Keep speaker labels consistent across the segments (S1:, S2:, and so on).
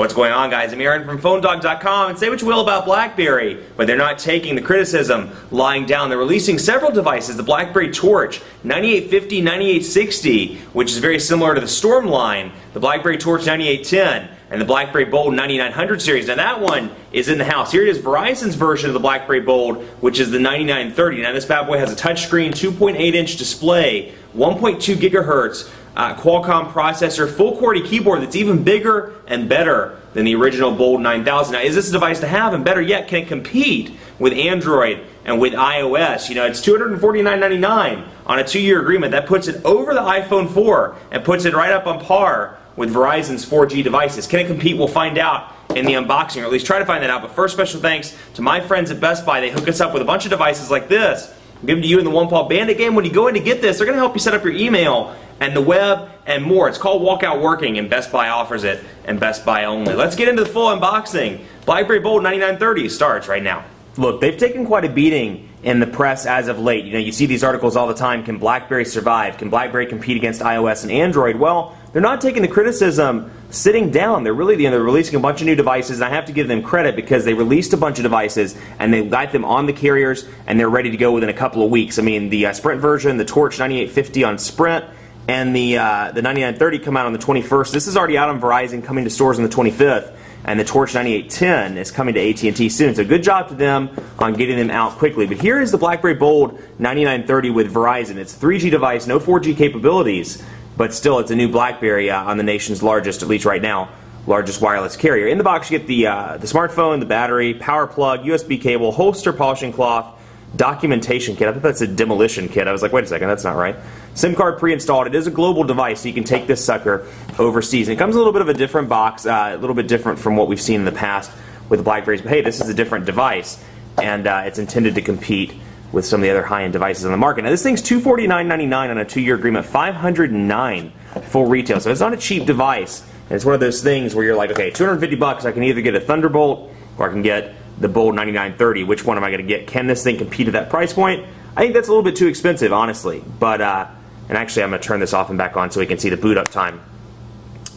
S1: What's going on, guys? I'm Aaron from PhoneDog.com, and say what you will about BlackBerry, but they're not taking the criticism lying down. They're releasing several devices, the BlackBerry Torch 9850, 9860, which is very similar to the Storm line, the BlackBerry Torch 9810, and the BlackBerry Bold 9900 series. Now that one is in the house. Here it is, Verizon's version of the BlackBerry Bold, which is the 9930. Now this bad boy has a touchscreen, 2.8-inch display, 1.2 gigahertz, Qualcomm processor, full QWERTY keyboard that's even bigger and better than the original Bold 9000. Now, is this a device to have? And better yet, can it compete with Android and with iOS? You know, it's $249.99 on a 2-year agreement. That puts it over the iPhone 4 and puts it right up on par with Verizon's 4G devices. Can it compete? We'll find out in the unboxing, or at least try to find that out. But first, special thanks to my friends at Best Buy. They hook us up with a bunch of devices like this. Give them to you in the One Paw Bandit game. When you go in to get this, they're going to help you set up your email and the web and more. It's called Walkout Working, and Best Buy offers it, and Best Buy only. Let's get into the full unboxing. BlackBerry Bold 9930 starts right now. Look, they've taken quite a beating in the press as of late. You know, you see these articles all the time. Can BlackBerry survive? Can BlackBerry compete against iOS and Android? Well, they're not taking the criticism sitting down. They're really, they're releasing a bunch of new devices, and I have to give them credit because they released a bunch of devices and they got them on the carriers and they're ready to go within a couple of weeks. I mean, the Sprint version, the Torch 9850 on Sprint, and the 9930 come out on the 21st. This is already out on Verizon, coming to stores on the 25th. And the Torch 9810 is coming to AT&T soon. So good job to them on getting them out quickly. But here is the BlackBerry Bold 9930 with Verizon. It's a 3G device, no 4G capabilities, but still it's a new BlackBerry on the nation's largest, at least right now, largest wireless carrier. In the box you get the smartphone, the battery, power plug, USB cable, holster, polishing cloth, documentation kit. I thought that's a demolition kit. I was like, wait a second, that's not right. SIM card pre-installed. It is a global device, so you can take this sucker overseas. And it comes in a little bit of a different box, a little bit different from what we've seen in the past with the BlackBerries. But hey, this is a different device, and it's intended to compete with some of the other high-end devices on the market. Now this thing's $249.99 on a 2-year agreement, $509 full retail. So it's not a cheap device. And it's one of those things where you're like, okay, $250, I can either get a Thunderbolt or I can get the Bold 9930. Which one am I going to get? Can this thing compete at that price point? I think that's a little bit too expensive, honestly. But and actually, I'm going to turn this off and back on so we can see the boot up time.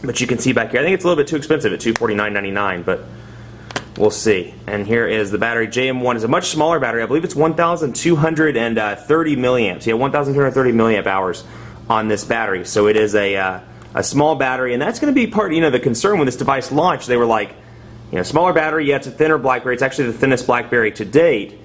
S1: But you can see back here, I think it's a little bit too expensive at $249.99, but we'll see. And here is the battery. JM1 is a much smaller battery. I believe it's 1,230 milliamps. Yeah, 1,230 milliamp hours on this battery. So it is a small battery, and that's going to be part, the concern when this device launched. They were like, smaller battery, yeah, it's a thinner BlackBerry. It's actually the thinnest BlackBerry to date.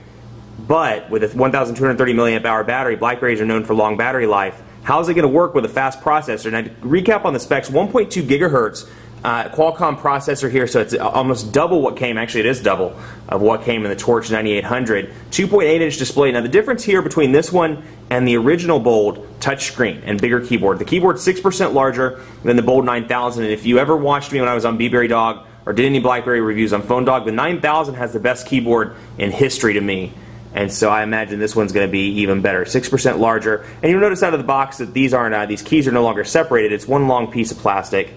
S1: But with a 1,230 milliamp hour battery, BlackBerries are known for long battery life. How's it going to work with a fast processor? Now, to recap on the specs, 1.2 gigahertz Qualcomm processor here, so it's almost double what came, actually it is double of what came in the Torch 9800. 2.8-inch display. Now the difference here between this one and the original Bold, touchscreen and bigger keyboard. The keyboard's 6% larger than the Bold 9000, and if you ever watched me when I was on BlackBerry Dog or did any BlackBerry reviews on Phone Dog, the 9000 has the best keyboard in history to me. And so I imagine this one's going to be even better. 6% larger. And you'll notice out of the box that these keys are no longer separated. It's one long piece of plastic,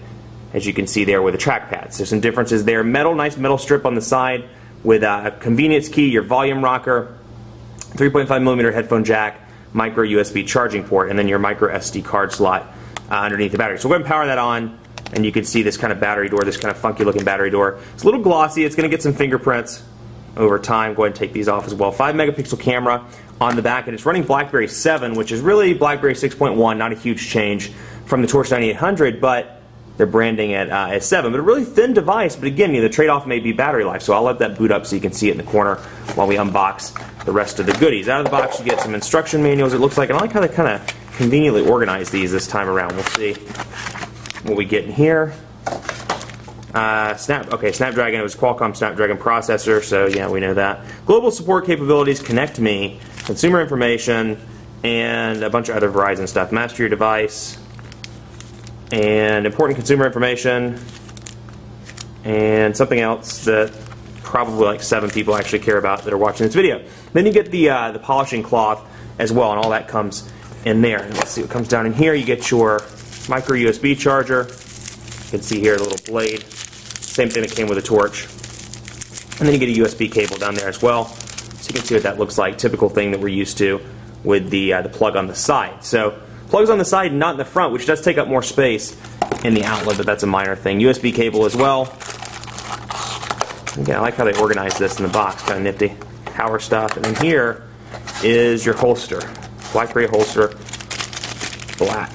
S1: as you can see there with the trackpad. So some differences there. Nice metal strip on the side with a convenience key, your volume rocker, 3.5mm headphone jack, micro USB charging port, and then your micro SD card slot underneath the battery. So we're going to power that on, and you can see this kind of battery door, this kind of funky looking battery door. It's a little glossy. It's going to get some fingerprints over time. Go ahead and take these off as well. 5-megapixel camera on the back, and it's running BlackBerry 7, which is really BlackBerry 6.1, not a huge change from the Torch 9800, but they're branding it as 7. But a really thin device, but again, the trade-off may be battery life, so I'll let that boot up so you can see it in the corner while we unbox the rest of the goodies. Out of the box, you get some instruction manuals, it looks like, and I like how they kind of conveniently organize these this time around. We'll see what we get in here. Snapdragon, it was Qualcomm Snapdragon processor, so yeah, we know that. Global support capabilities, Connect Me, consumer information, and a bunch of other Verizon stuff. Master your device, and important consumer information, and something else that probably like 7 people actually care about that are watching this video. Then you get the polishing cloth as well, and all that comes in there. And let's see what comes down in here. You get your micro USB charger. You can see here the little blade. Same thing that came with a Torch. And then you get a USB cable down there as well. So you can see what that looks like. Typical thing that we're used to with the plug on the side. So plugs on the side, not in the front, which does take up more space in the outlet, but that's a minor thing. USB cable as well. Again, I like how they organize this in the box, kind of nifty. Power stuff. And then here is your holster. BlackBerry holster, black.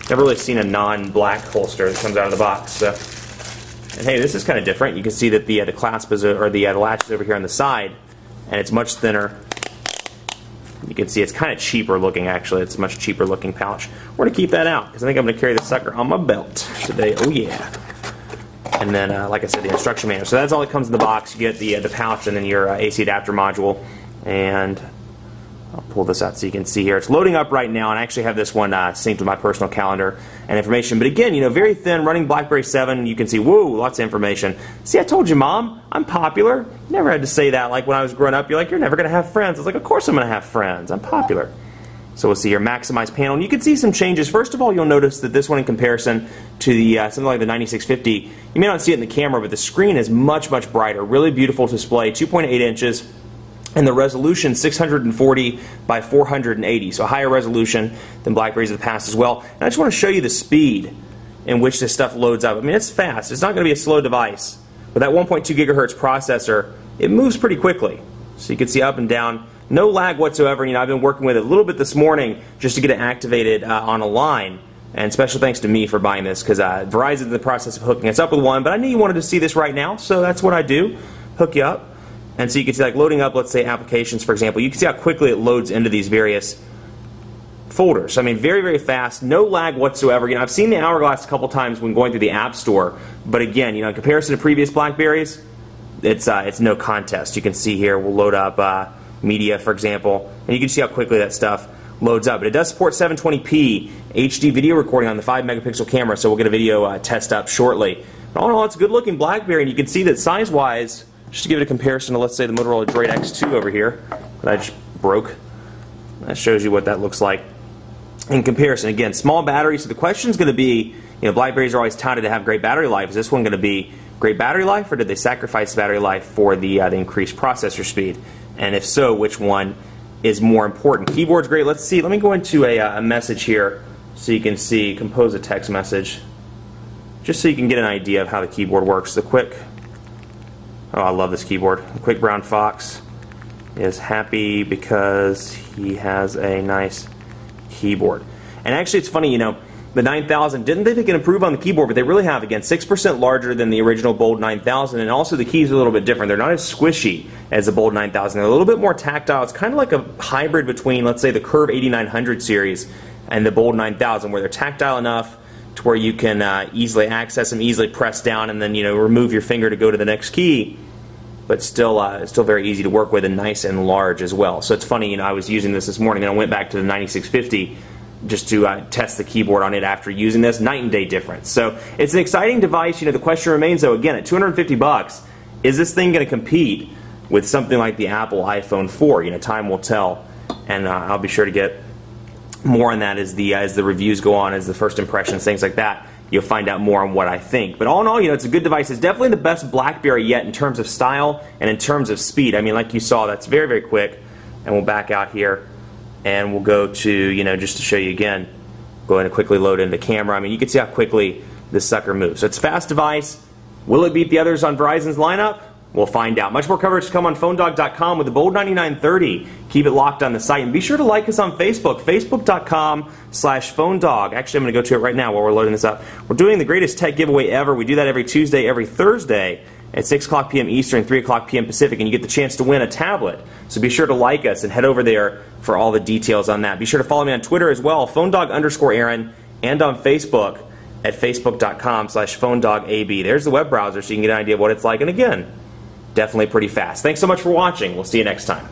S1: Never really seen a non-black holster that comes out of the box. So. And hey, this is kind of different. You can see that the clasp is, or the latch is over here on the side, and it's much thinner. You can see it's kind of cheaper looking, actually. It's a much cheaper looking pouch. We're going to keep that out because I think I'm going to carry this sucker on my belt today. Oh yeah. And then, like I said, the instruction manual. So that's all that comes in the box. You get the pouch and then your AC adapter module. And I'll pull this out so you can see here. It's loading up right now, and I actually have this one synced with my personal calendar and information. But again, you know, very thin, running BlackBerry 7. You can see, whoa, lots of information. See, I told you, Mom, I'm popular. You never had to say that. Like when I was growing up, you're like, you're never going to have friends. I was like, of course I'm going to have friends. I'm popular. So we'll see here, maximize panel. And you can see some changes. First of all, you'll notice that this one in comparison to the something like the 9650, you may not see it in the camera, but the screen is much, much brighter. Really beautiful display, 2.8 inches. And the resolution 640 by 480, so a higher resolution than BlackBerries of the past as well. And I just want to show you the speed in which this stuff loads up. I mean, it's fast. It's not going to be a slow device. With that 1.2 gigahertz processor, it moves pretty quickly. So you can see up and down. No lag whatsoever. You know, I've been working with it a little bit this morning just to get it activated on a line. And special thanks to me for buying this because Verizon's in the process of hooking us up with one. But I knew you wanted to see this right now, so that's what I do. Hook you up. And so you can see, like, loading up, let's say, applications, for example. You can see how quickly it loads into these various folders. I mean, very, very fast. No lag whatsoever. You know, I've seen the hourglass a couple times when going through the App Store. But again, you know, in comparison to previous BlackBerries, it's no contest. You can see here, we'll load up media, for example. And you can see how quickly that stuff loads up. But it does support 720p HD video recording on the 5-megapixel camera. So we'll get a video test up shortly. But all in all, it's a good-looking BlackBerry. And you can see that size-wise, just to give it a comparison to, let's say, the Motorola Droid X2 over here that I just broke. That shows you what that looks like in comparison. Again, small battery, so the question is going to be, you know, BlackBerries are always touted to have great battery life. Is this one going to be great battery life, or did they sacrifice battery life for the increased processor speed? And if so, which one is more important? Keyboard's great. Let's see. Let me go into a message here so you can see, compose a text message, just so you can get an idea of how the keyboard works. The quick... Oh, I love this keyboard. Quick Brown Fox is happy because he has a nice keyboard. And actually, it's funny, you know, the 9000, didn't they think it improved on the keyboard, but they really have. Again, 6% larger than the original Bold 9000, and also the keys are a little bit different. They're not as squishy as the Bold 9000. They're a little bit more tactile. It's kind of like a hybrid between, let's say, the Curve 8900 series and the Bold 9000, where they're tactile enough to where you can easily access them, easily press down, and then, you know, remove your finger to go to the next key. But still very easy to work with, and nice and large as well. So it's funny, you know, I was using this morning, and I went back to the 9650 just to test the keyboard on it after using this. Night and day difference. So it's an exciting device. You know, the question remains, though, again, at $250, is this thing going to compete with something like the Apple iPhone 4? You know, time will tell, and I'll be sure to get more on that as the reviews go on, as the first impressions, things like that. You'll find out more on what I think. But all in all, you know, it's a good device. It's definitely the best BlackBerry yet in terms of style and in terms of speed. I mean, like you saw, that's very, very quick. And we'll back out here, and we'll go to, you know, just to show you again, go ahead and quickly load into camera. I mean, you can see how quickly this sucker moves. So it's a fast device. Will it beat the others on Verizon's lineup? We'll find out. Much more coverage to come on PhoneDog.com with the Bold 9930. Keep it locked on the site. And be sure to like us on Facebook, Facebook.com/PhoneDog. Actually, I'm going to go to it right now while we're loading this up. We're doing the greatest tech giveaway ever. We do that every Tuesday, every Thursday at 6 o'clock p.m. Eastern, 3 o'clock p.m. Pacific, and you get the chance to win a tablet. So be sure to like us and head over there for all the details on that. Be sure to follow me on Twitter as well, PhoneDog_Aaron, and on Facebook at Facebook.com/PhoneDogAB. There's the web browser so you can get an idea of what it's like. And again, definitely pretty fast. Thanks so much for watching. We'll see you next time.